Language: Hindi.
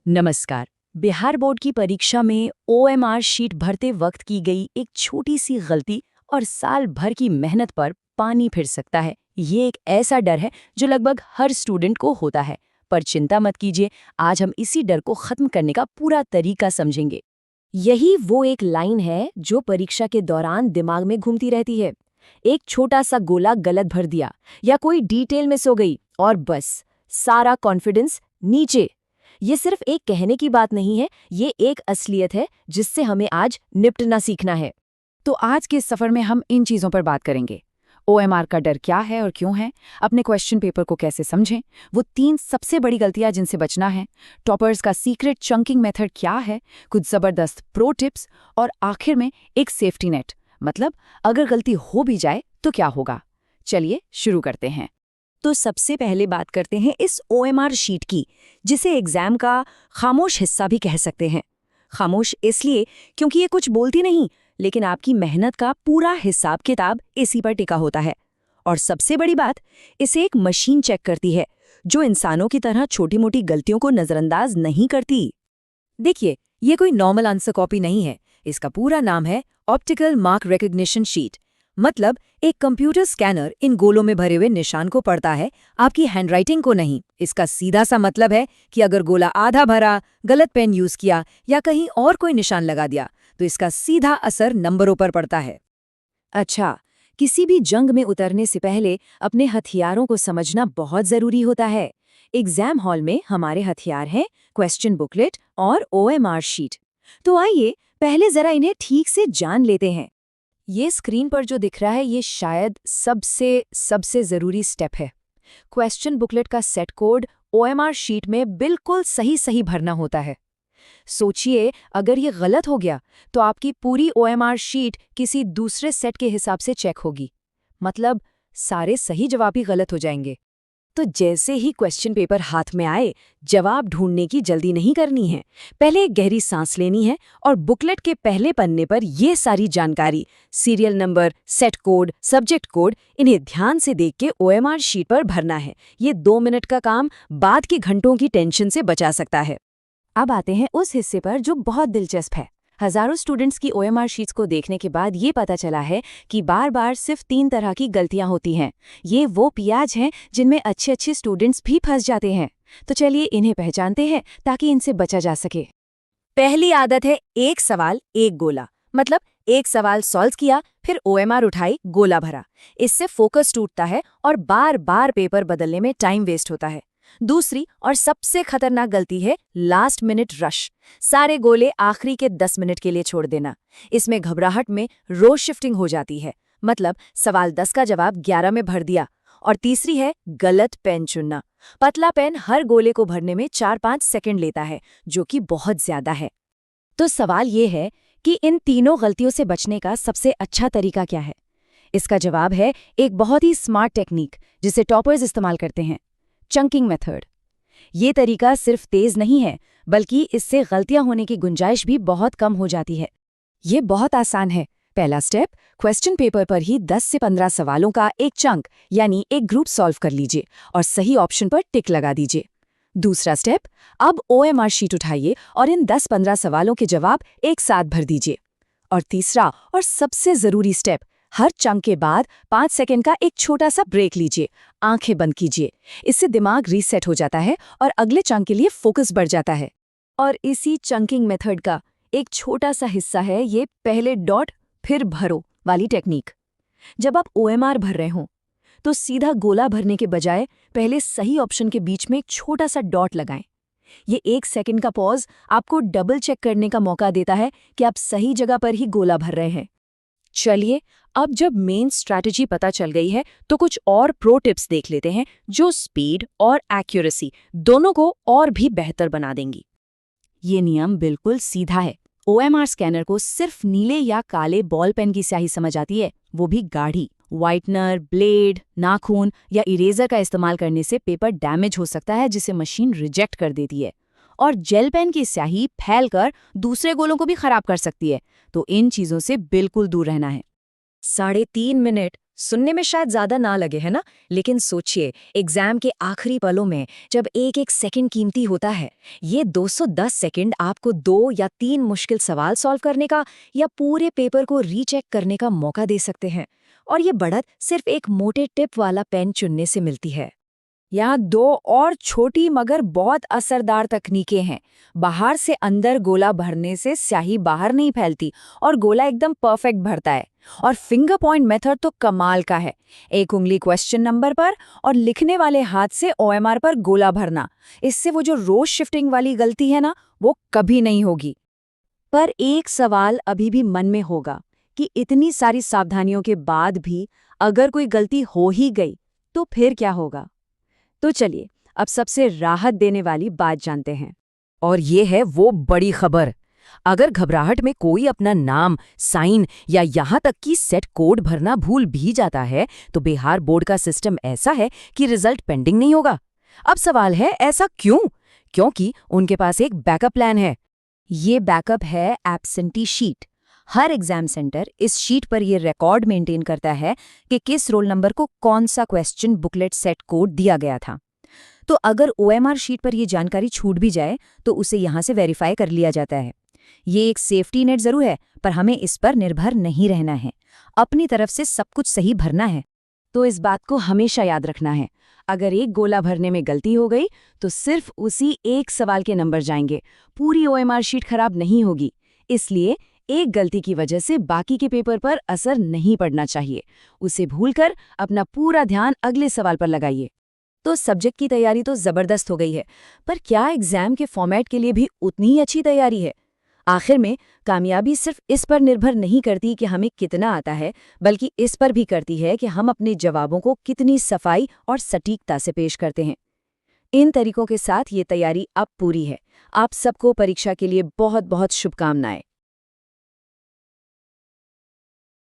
नमस्कार। बिहार बोर्ड की परीक्षा में ओएमआर शीट भरते वक्त की गई एक छोटी सी गलती और साल भर की मेहनत पर पानी फिर सकता है। ये एक ऐसा डर है जो लगभग हर स्टूडेंट को होता है। पर चिंता मत कीजिए, आज हम इसी डर को खत्म करने का पूरा तरीका समझेंगे। यही वो एक लाइन है जो परीक्षा के दौरान दिमाग में घूमती रहती है। एक छोटा सा गोला गलत भर दिया या कोई डिटेल मिस हो गई और बस सारा कॉन्फिडेंस नीचे। ये सिर्फ एक कहने की बात नहीं है, ये एक असलियत है जिससे हमें आज निपटना सीखना है। तो आज के इस सफर में हम इन चीजों पर बात करेंगे। ओएमआर का डर क्या है और क्यों है, अपने क्वेश्चन पेपर को कैसे समझें, वो 3 सबसे बड़ी गलतियां जिनसे बचना है, टॉपर्स का सीक्रेट चंकिंग मेथड क्या है, कुछ जबरदस्त प्रो टिप्स और आखिर में एक सेफ्टी नेट, मतलब अगर गलती हो भी जाए तो क्या होगा। चलिए शुरू करते हैं। तो सबसे पहले बात करते हैं इस ओएमआर शीट की, जिसे एग्जाम का खामोश हिस्सा भी कह सकते हैं। खामोश इसलिए क्योंकि ये कुछ बोलती नहीं, लेकिन आपकी मेहनत का पूरा हिसाब किताब इसी पर टिका होता है। और सबसे बड़ी बात, इसे एक मशीन चेक करती है जो इंसानों की तरह छोटी मोटी गलतियों को नजरअंदाज नहीं करती। देखिए, ये कोई नॉर्मल आंसर कॉपी नहीं है। इसका पूरा नाम है ऑप्टिकल मार्क रिकग्निशन शीट। मतलब एक कंप्यूटर स्कैनर इन गोलों में भरे हुए निशान को पढ़ता है, आपकी हैंडराइटिंग को नहीं। इसका सीधा सा मतलब है कि अगर गोला आधा भरा, गलत पेन यूज किया या कहीं और कोई निशान लगा दिया तो इसका सीधा असर नंबरों पर पड़ता है। अच्छा, किसी भी जंग में उतरने से पहले अपने हथियारों को समझना बहुत जरूरी होता है। एग्जाम हॉल में हमारे हथियार हैं क्वेश्चन बुकलेट और ओएमआर शीट। तो आइए पहले जरा इन्हें ठीक से जान लेते हैं। ये स्क्रीन पर जो दिख रहा है, ये शायद सबसे जरूरी स्टेप है। क्वेश्चन बुकलेट का सेट कोड ओएमआर शीट में बिल्कुल सही सही भरना होता है। सोचिए, अगर ये गलत हो गया तो आपकी पूरी ओएमआर शीट किसी दूसरे सेट के हिसाब से चेक होगी। मतलब सारे सही जवाब ही गलत हो जाएंगे। तो जैसे ही क्वेश्चन पेपर हाथ में आए, जवाब ढूंढने की जल्दी नहीं करनी है। पहले एक गहरी सांस लेनी है और बुकलेट के पहले पन्ने पर ये सारी जानकारी, serial number, set code, subject code, इन्हें ध्यान से देख के ओएमआर शीट पर भरना है। ये 2 मिनट का काम बाद के घंटों की टेंशन से बचा सकता है। अब आते हैं उस हिस्से पर जो बहुत दिलचस्प है। हजारों स्टूडेंट्स की ओएमआर शीट्स को देखने के बाद ये पता चला है कि बार बार सिर्फ 3 तरह की गलतियां होती हैं। ये वो पियाज हैं जिनमें अच्छे स्टूडेंट्स भी फंस जाते हैं। तो चलिए इन्हें पहचानते हैं ताकि इनसे बचा जा सके। पहली आदत है एक सवाल एक गोला। मतलब एक सवाल सॉल्व किया, फिर ओएमआर उठाई, गोला भरा। इससे फोकस टूटता है और बार बार पेपर बदलने में टाइम वेस्ट होता है। दूसरी और सबसे खतरनाक गलती है लास्ट मिनट रश। सारे गोले आखिरी के 10 मिनट के लिए छोड़ देना। इसमें घबराहट में रो शिफ्टिंग हो जाती है। मतलब सवाल 10 का जवाब 11 में भर दिया। और तीसरी है गलत पेन चुनना। पतला पेन हर गोले को भरने में 4-5 सेकंड लेता है, जो कि बहुत ज्यादा है। तो सवाल ये है कि इन तीनों गलतियों से बचने का सबसे अच्छा तरीका क्या है? इसका जवाब है एक बहुत ही स्मार्ट टेक्निक जिसे टॉपर्स इस्तेमाल करते हैं, चंकिंग मेथड। ये तरीका सिर्फ तेज नहीं है, बल्कि इससे गलतियां होने की गुंजाइश भी बहुत कम हो जाती है। ये बहुत आसान है। पहला स्टेप, क्वेश्चन पेपर पर ही 10 से 15 सवालों का एक चंक यानी एक ग्रुप सॉल्व कर लीजिए और सही ऑप्शन पर टिक लगा दीजिए। दूसरा स्टेप, अब ओएमआर शीट उठाइए और इन 10-15 सवालों के जवाब एक साथ भर दीजिए। और तीसरा और सबसे जरूरी स्टेप, हर चंक के बाद 5 सेकंड का एक छोटा सा ब्रेक लीजिए, आंखें बंद कीजिए। इससे दिमाग रीसेट हो जाता है और अगले चंक के लिए फोकस बढ़ जाता है। और इसी चंकिंग मेथड का एक छोटा सा हिस्सा है ये पहले डॉट फिर भरो वाली टेक्निक। जब आप ओएमआर भर रहे हों तो सीधा गोला भरने के बजाय पहले सही ऑप्शन के बीच में एक छोटा सा डॉट लगाएं। ये 1 सेकंड का पॉज आपको डबल चेक करने का मौका देता है कि आप सही जगह पर ही गोला भर रहे हैं। चलिए, अब जब मेन स्ट्रैटेजी पता चल गई है तो कुछ और प्रो टिप्स देख लेते हैं जो स्पीड और एक्यूरेसी दोनों को और भी बेहतर बना देंगी। ये नियम बिल्कुल सीधा है। ओएमआर स्कैनर को सिर्फ नीले या काले बॉल पेन की स्याही समझ आती है, वो भी गाढ़ी। व्हाइटनर, ब्लेड, नाखून या इरेजर का इस्तेमाल करने से पेपर डैमेज हो सकता है, जिसे मशीन रिजेक्ट कर देती है। और जेल पेन की स्याही फैलकर दूसरे गोलों को भी खराब कर सकती है। तो इन चीजों से बिल्कुल दूर रहना है। 3.5 मिनट सुनने में शायद ज्यादा ना लगे, है ना? लेकिन सोचिए, एग्जाम के आखिरी पलों में जब एक एक सेकंड कीमती होता है, ये 210 सेकंड आपको 2 या 3 मुश्किल सवाल सॉल्व करने का या पूरे पेपर को रीचेक करने का मौका दे सकते हैं। और ये बढ़त सिर्फ एक मोटे टिप वाला पेन चुनने से मिलती है। यहाँ 2 और छोटी मगर बहुत असरदार तकनीकें हैं। बाहर से अंदर गोला भरने से स्याही बाहर नहीं फैलती और गोला एकदम परफेक्ट भरता है। और फिंगर पॉइंट मेथड तो कमाल का है। एक उंगली क्वेश्चन नंबर पर और लिखने वाले हाथ से OMR पर गोला भरना। इससे वो जो रोज शिफ्टिंग वाली गलती है ना, वो कभी नहीं होगी। पर एक सवाल अभी भी मन में होगा कि इतनी सारी सावधानियों के बाद भी अगर कोई गलती हो ही गई तो फिर क्या होगा? तो चलिए अब सबसे राहत देने वाली बात जानते हैं। और ये है वो बड़ी खबर। अगर घबराहट में कोई अपना नाम, साइन या यहाँ तक कि सेट कोड भरना भूल भी जाता है, तो बिहार बोर्ड का सिस्टम ऐसा है कि रिजल्ट पेंडिंग नहीं होगा। अब सवाल है, ऐसा क्यों? क्योंकि उनके पास एक बैकअप प्लान है। ये बैकअप है एब्सेंटी शीट। हर एग्जाम सेंटर इस शीट पर ये रिकॉर्ड मेंटेन करता है कि किस रोल नंबर को कौन सा क्वेश्चन बुकलेट सेट कोड दिया गया था। तो अगर OMR शीट पर ये जानकारी छूट भी जाए तो उसे यहाँ से वेरीफाई कर लिया जाता है। ये एक सेफ्टी नेट जरूर है, पर हमें इस पर निर्भर नहीं रहना है। अपनी तरफ से सब कुछ सही भरना है। तो इस बात को हमेशा याद रखना है, अगर एक गोला भरने में गलती हो गई तो सिर्फ उसी एक सवाल के नंबर जाएंगे, पूरी OMR शीट खराब नहीं होगी। इसलिए एक गलती की वजह से बाकी के पेपर पर असर नहीं पड़ना चाहिए। उसे भूलकर अपना पूरा ध्यान अगले सवाल पर लगाइए। तो सब्जेक्ट की तैयारी तो जबरदस्त हो गई है, पर क्या एग्जाम के फॉर्मेट के लिए भी उतनी ही अच्छी तैयारी है? आखिर में कामयाबी सिर्फ इस पर निर्भर नहीं करती कि हमें कितना आता है, बल्कि इस पर भी करती है कि हम अपने जवाबों को कितनी सफाई और सटीकता से पेश करते हैं। इन तरीकों के साथ ये तैयारी अब पूरी है। आप सबको परीक्षा के लिए बहुत बहुत शुभकामनाएं।